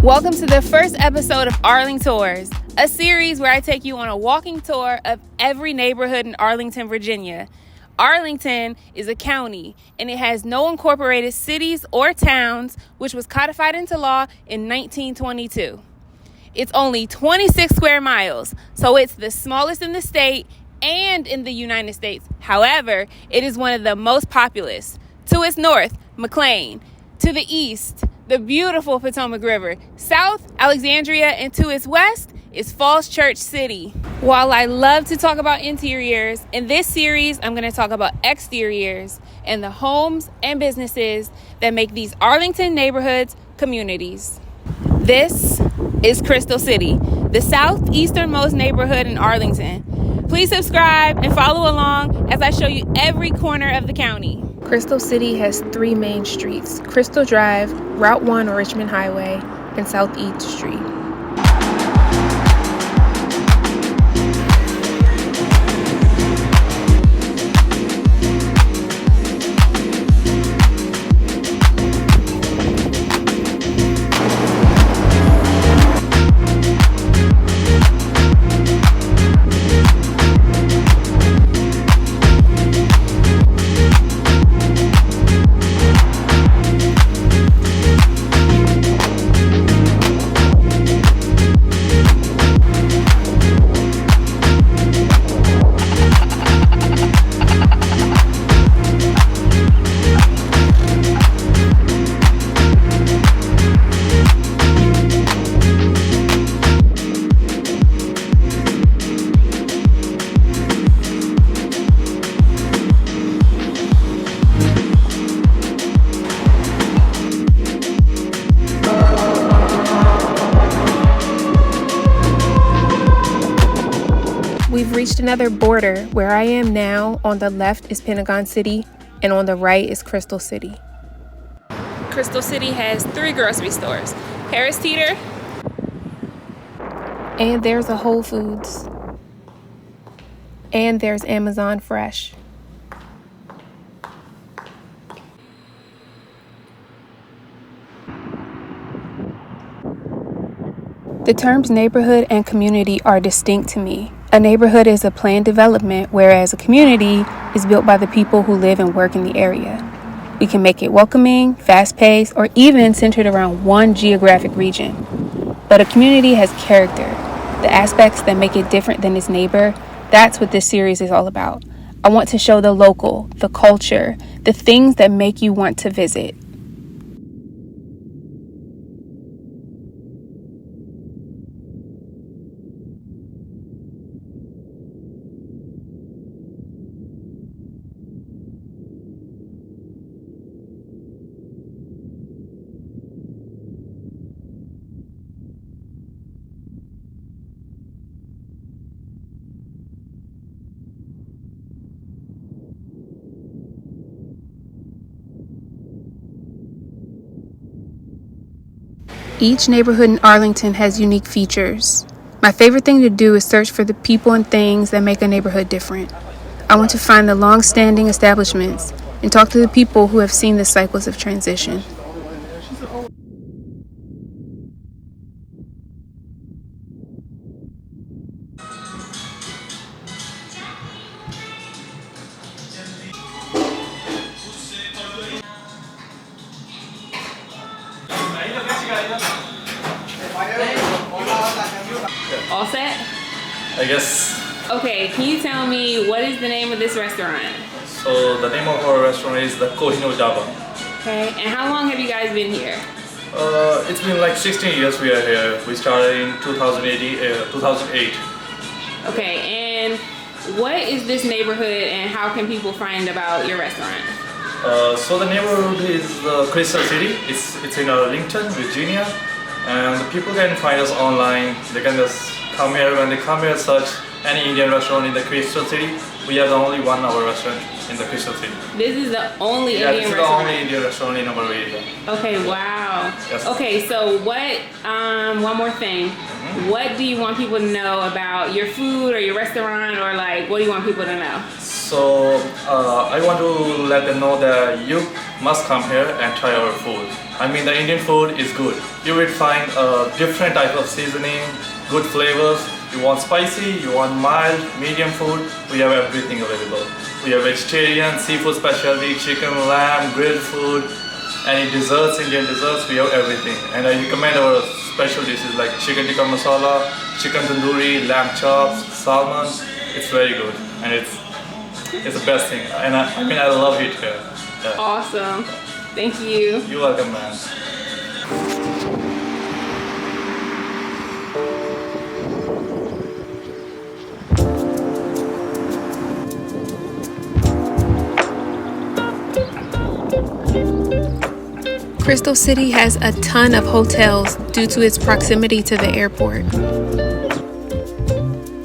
Welcome to the first episode of Arlingtours, a series where I take you on a walking tour of every neighborhood in Arlington, Virginia. Arlington is a county, and it has no incorporated cities or towns, which was codified into law in 1922. It's only 26 square miles, so it's the smallest in the state and in the United States. However, it is one of the most populous. To its north, McLean. To the east, the beautiful Potomac River. South, Alexandria, and to its west is Falls Church City. While I love to talk about interiors, in this series, I'm going to talk about exteriors and the homes and businesses that make these Arlington neighborhoods communities. This is Crystal City, the southeasternmost neighborhood in Arlington. Please subscribe and follow along as I show you every corner of the county. Crystal City has three main streets: Crystal Drive, Route 1 or Richmond Highway, and Southeast Street. We've reached another border. Where I am now, on the left is Pentagon City, and on the right is Crystal City. Crystal City has three grocery stores: Harris Teeter, and there's a Whole Foods, and there's Amazon Fresh. The terms neighborhood and community are distinct to me. A neighborhood is a planned development, whereas a community is built by the people who live and work in the area. We can make it welcoming, fast-paced, or even centered around one geographic region. But a community has character, the aspects that make it different than its neighbor. That's what this series is all about. I want to show the local, the culture, the things that make you want to visit. Each neighborhood in Arlington has unique features. My favorite thing to do is search for the people and things that make a neighborhood different. I want to find the long-standing establishments and talk to the people who have seen the cycles of transition. All set? I guess. Okay, can you tell me what is the name of this restaurant? So the name of our restaurant is the Kohinoor Dhaba. Okay, and how long have you guys been here? It's been like 16 years we are here. We started in 2008. Okay, and what is this neighborhood and how can people find about your restaurant? So the neighborhood is Crystal City. It's in Arlington, Virginia, and people can find us online. They can just come here. When they come here, search any Indian restaurant in the Crystal City. We are the only one our restaurant in the Crystal City. This is the only Indian restaurant? Yeah, this is the only Indian restaurant in our area. Okay, wow. Yes. Okay, so what, one more thing. What do you want people to know about your food or your restaurant, or like, what do you want people to know? So I want to let them know that you must come here and try our food. I mean, the Indian food is good. You will find a different type of seasoning, good flavors. You want spicy, you want mild, medium food, we have everything available. We have vegetarian, seafood specialty, chicken, lamb, grilled food, any desserts, Indian desserts, we have everything. And I recommend our special dishes like chicken tikka masala, chicken tandoori, lamb chops, salmon. It's very good and it's the best thing. And I mean, I love it here. Yeah. Awesome. Thank you. You're welcome, man. Crystal City has a ton of hotels due to its proximity to the airport.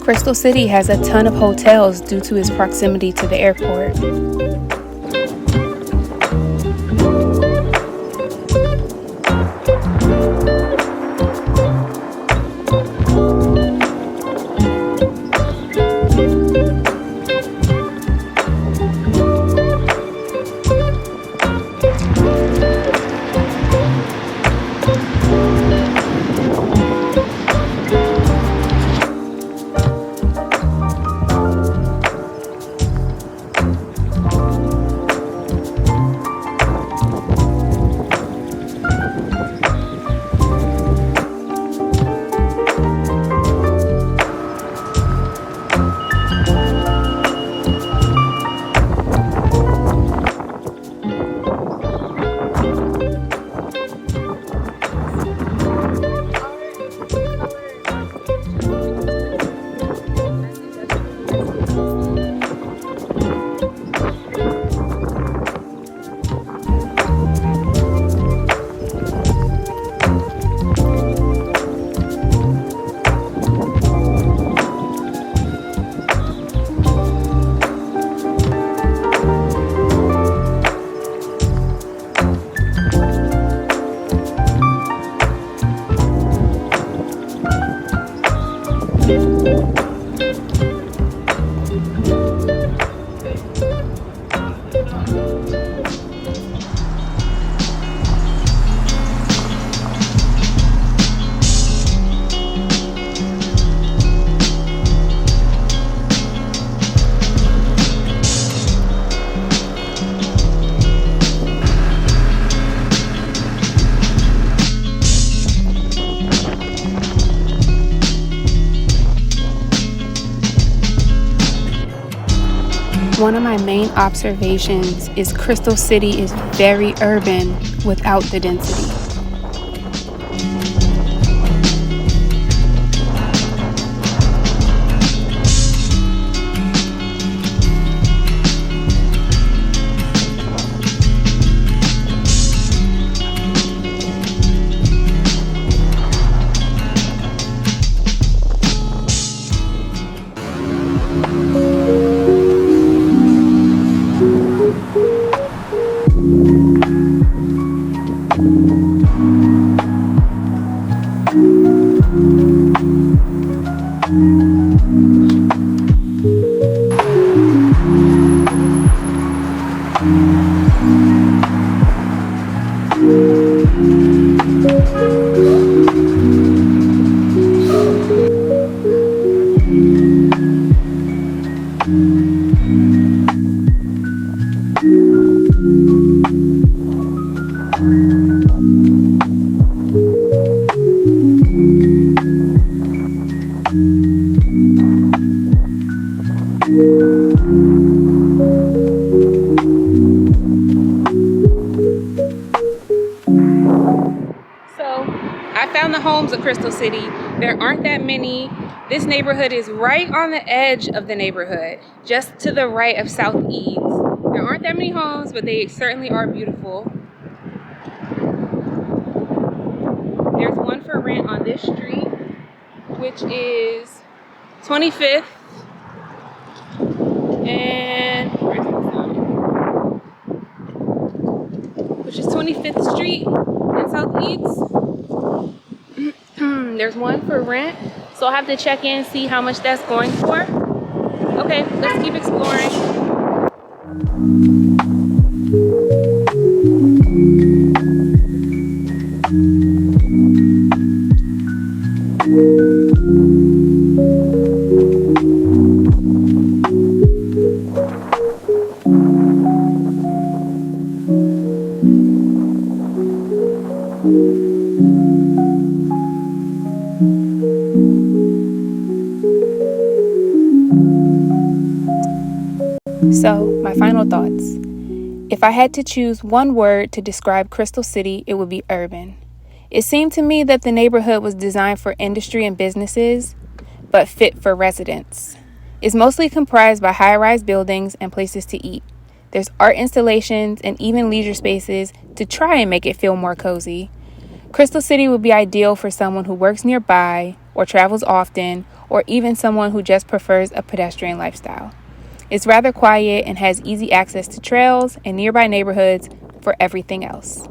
Crystal City has a ton of hotels due to its proximity to the airport. One of my main observations is Crystal City is very urban without the density. Of Crystal City. There aren't that many. This neighborhood is right on the edge of the neighborhood, just to the right of South Eads. There aren't that many homes, but they certainly are beautiful. There's one for rent on this street, which is 25th and where's this one? Which is 25th Street in South Eads. There's one for rent, so I'll have to check in and see how much that's going for. Okay, let's keep exploring. So, my final thoughts. If I had to choose one word to describe Crystal City, it would be urban. It seemed to me that the neighborhood was designed for industry and businesses, but fit for residents. It's mostly comprised by high-rise buildings and places to eat. There's art installations and even leisure spaces to try and make it feel more cozy. Crystal City would be ideal for someone who works nearby or travels often, or even someone who just prefers a pedestrian lifestyle. It's rather quiet and has easy access to trails and nearby neighborhoods for everything else.